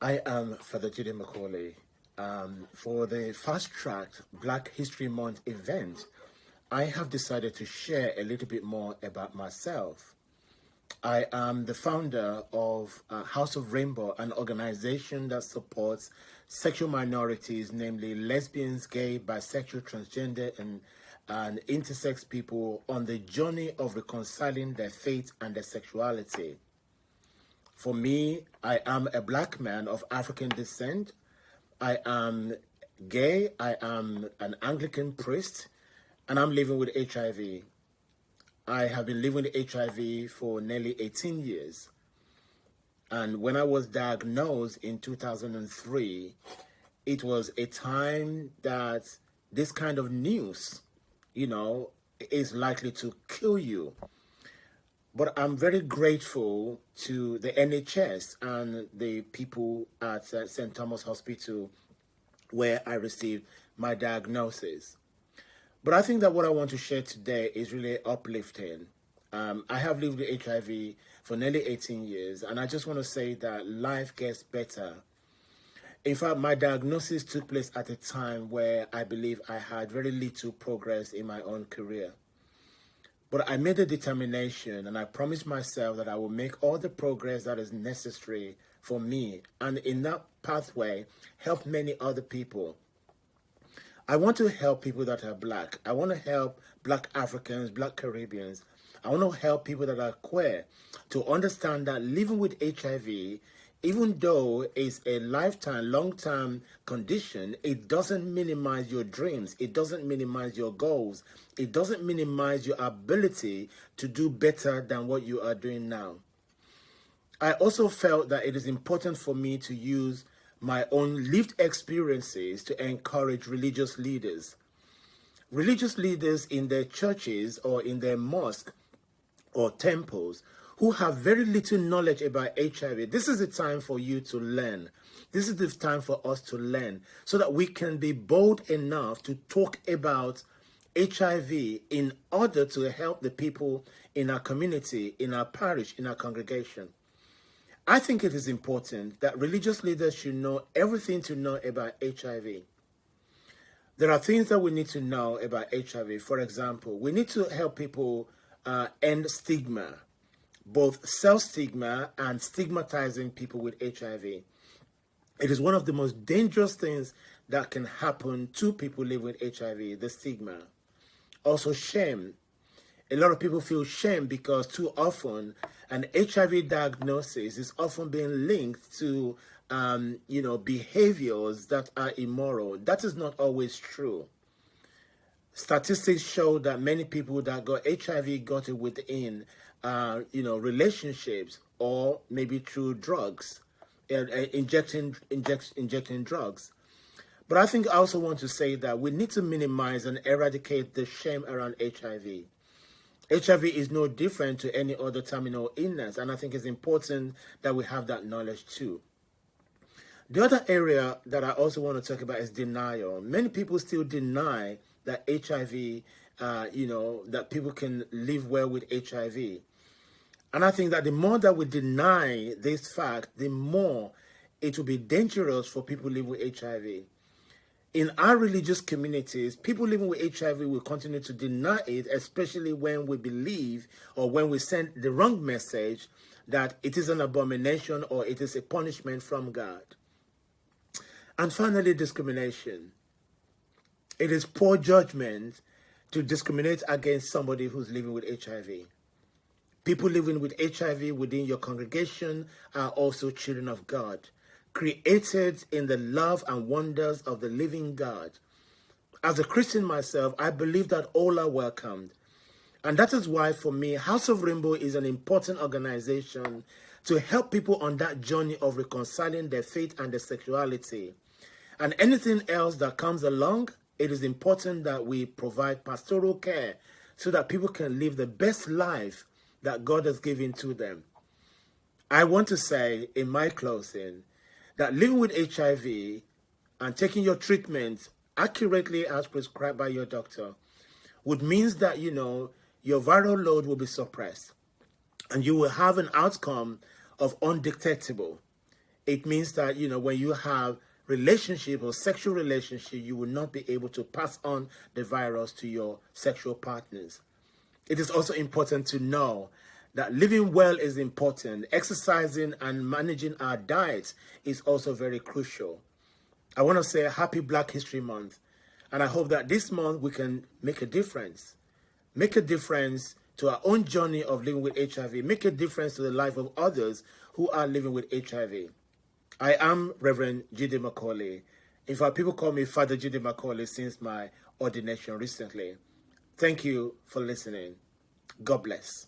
I am Father Jide Macaulay. For the fast-tracked Black History Month event, I have decided to share a little bit more about myself. I am the founder of House of Rainbow, an organization that supports sexual minorities, namely lesbians, gay, bisexual, transgender, and intersex people on the journey of reconciling their faith and their sexuality. For me, I am a Black man of African descent. I am gay. I am an Anglican priest, and I'm living with HIV. I have been living with HIV for nearly 18 years. And when I was diagnosed in 2003, it was a time that this kind of news, is likely to kill you. But I'm very grateful to the NHS and the people at St. Thomas Hospital where I received my diagnosis. But I think that what I want to share today is really uplifting. I have lived with HIV for nearly 18 years, and I just want to say that life gets better. In fact, my diagnosis took place at a time where I believe I had very little progress in my own career. But I made a determination, and I promised myself that I will make all the progress that is necessary for me, and in that pathway, help many other people. I want to help people that are Black. I want to help Black Africans, Black Caribbeans. I want to help people that are queer to understand that living with HIV, even though it's a lifetime, long-term condition, it doesn't minimize your dreams. It doesn't minimize your goals. It doesn't minimize your ability to do better than what you are doing now. I also felt that it is important for me to use my own lived experiences to encourage religious leaders. Religious leaders in their churches or in their mosque or temples who have very little knowledge about HIV. This is the time for you to learn. This is the time for us to learn so that we can be bold enough to talk about HIV in order to help the people in our community, in our parish, in our congregation. I think it is important that religious leaders should know everything to know about HIV. There are things that we need to know about HIV. For example, we need to help people end stigma, both self-stigma and stigmatizing people with HIV. It is one of the most dangerous things that can happen to people living with HIV, the stigma. Also, shame. A lot of people feel shame because too often an HIV diagnosis is often being linked to, behaviors that are immoral. That is not always true. Statistics show that many people that got HIV got it within, relationships or maybe through drugs, injecting drugs. But I think I also want to say that we need to minimize and eradicate the shame around HIV. HIV is no different to any other terminal illness, and I think it's important that we have that knowledge too. The other area that I also want to talk about is denial. Many people still deny that HIV, that people can live well with HIV. And I think that the more that we deny this fact, the more it will be dangerous for people living with HIV. In our religious communities, people living with HIV will continue to deny it, especially when we believe or when we send the wrong message that it is an abomination or it is a punishment from God. And finally, discrimination. It is poor judgment to discriminate against somebody who's living with HIV. People living with HIV within your congregation are also children of God, created in the love and wonders of the living God. As a Christian myself, I believe that all are welcomed. And that is why, for me, House of Rainbow is an important organization to help people on that journey of reconciling their faith and their sexuality. And anything else that comes along, it is important that we provide pastoral care so that people can live the best life that God has given to them. I want to say in my closing that living with HIV and taking your treatment accurately as prescribed by your doctor would means that, your viral load will be suppressed and you will have an outcome of undetectable. It means that, when you have relationship or sexual relationship, you will not be able to pass on the virus to your sexual partners. It is also important to know that living well is important. Exercising and managing our diet is also very crucial. I want to say happy Black History Month. And I hope that this month we can make a difference. Make a difference to our own journey of living with HIV. Make a difference to the life of others who are living with HIV. I am Reverend Jide Macaulay. In fact, people call me Father Jide Macaulay since my ordination recently. Thank you for listening. God bless.